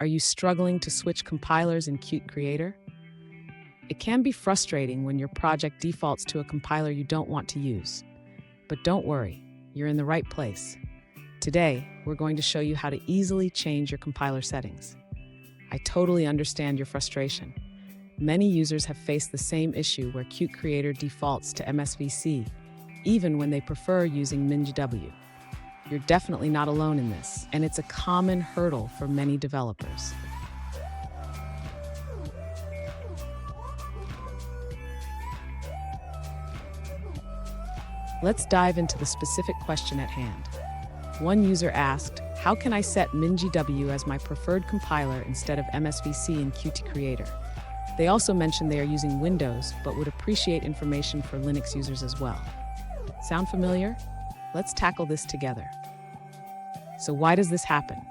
Are you struggling to switch compilers in Qt Creator? It can be frustrating when your project defaults to a compiler you don't want to use. But don't worry, you're in the right place. Today, we're going to show you how to easily change your compiler settings. I totally understand your frustration. Many users have faced the same issue where Qt Creator defaults to MSVC, even when they prefer using MinGW. You're definitely not alone in this, and it's a common hurdle for many developers. Let's dive into the specific question at hand. One user asked, how can I set MinGW as my preferred compiler instead of MSVC in Qt Creator? They also mentioned they are using Windows, but would appreciate information for Linux users as well. Sound familiar? Let's tackle this together. So why does this happen?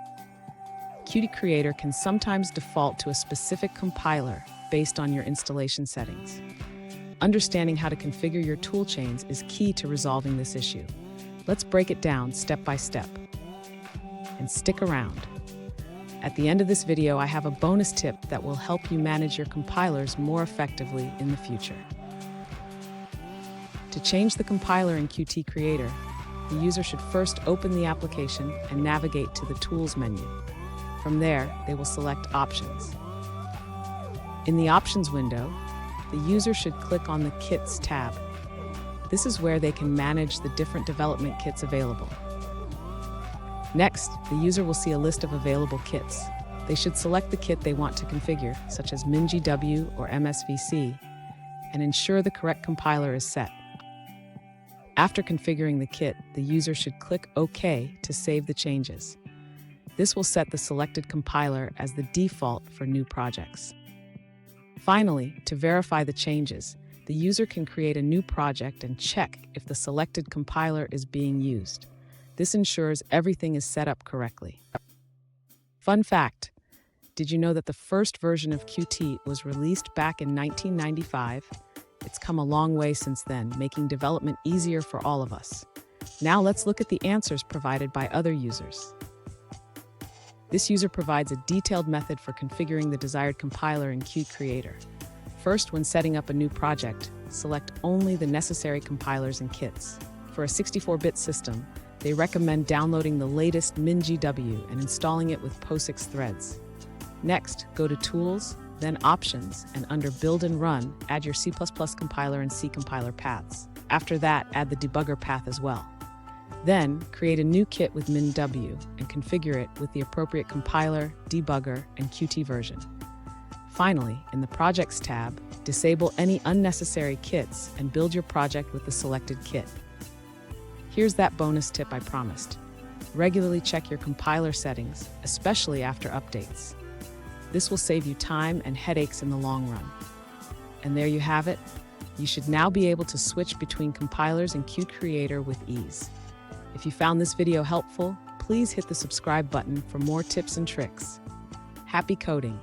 Qt Creator can sometimes default to a specific compiler based on your installation settings. Understanding how to configure your toolchains is key to resolving this issue. Let's break it down step by step. And stick around. At the end of this video, I have a bonus tip that will help you manage your compilers more effectively in the future. To change the compiler in Qt Creator, the user should first open the application and navigate to the Tools menu. From there, they will select Options. In the Options window, the user should click on the Kits tab. This is where they can manage the different development kits available. Next, the user will see a list of available kits. They should select the kit they want to configure, such as MinGW or MSVC, and ensure the correct compiler is set. After configuring the kit, the user should click OK to save the changes. This will set the selected compiler as the default for new projects. Finally, to verify the changes, the user can create a new project and check if the selected compiler is being used. This ensures everything is set up correctly. Fun fact, did you know that the first version of Qt was released back in 1995? It's come a long way since then, making development easier for all of us. Now let's look at the answers provided by other users. This user provides a detailed method for configuring the desired compiler in Qt Creator. First, when setting up a new project, select only the necessary compilers and kits. For a 64-bit system, they recommend downloading the latest MinGW and installing it with POSIX threads. Next, go to Tools, then Options, and under Build and Run, add your C++ compiler and C compiler paths. After that, add the debugger path as well. Then, create a new kit with MinGW and configure it with the appropriate compiler, debugger, and Qt version. Finally, in the Projects tab, disable any unnecessary kits and build your project with the selected kit. Here's that bonus tip I promised. Regularly check your compiler settings, especially after updates. This will save you time and headaches in the long run. And there you have it. You should now be able to switch between compilers in Qt Creator with ease. If you found this video helpful, please hit the subscribe button for more tips and tricks. Happy coding!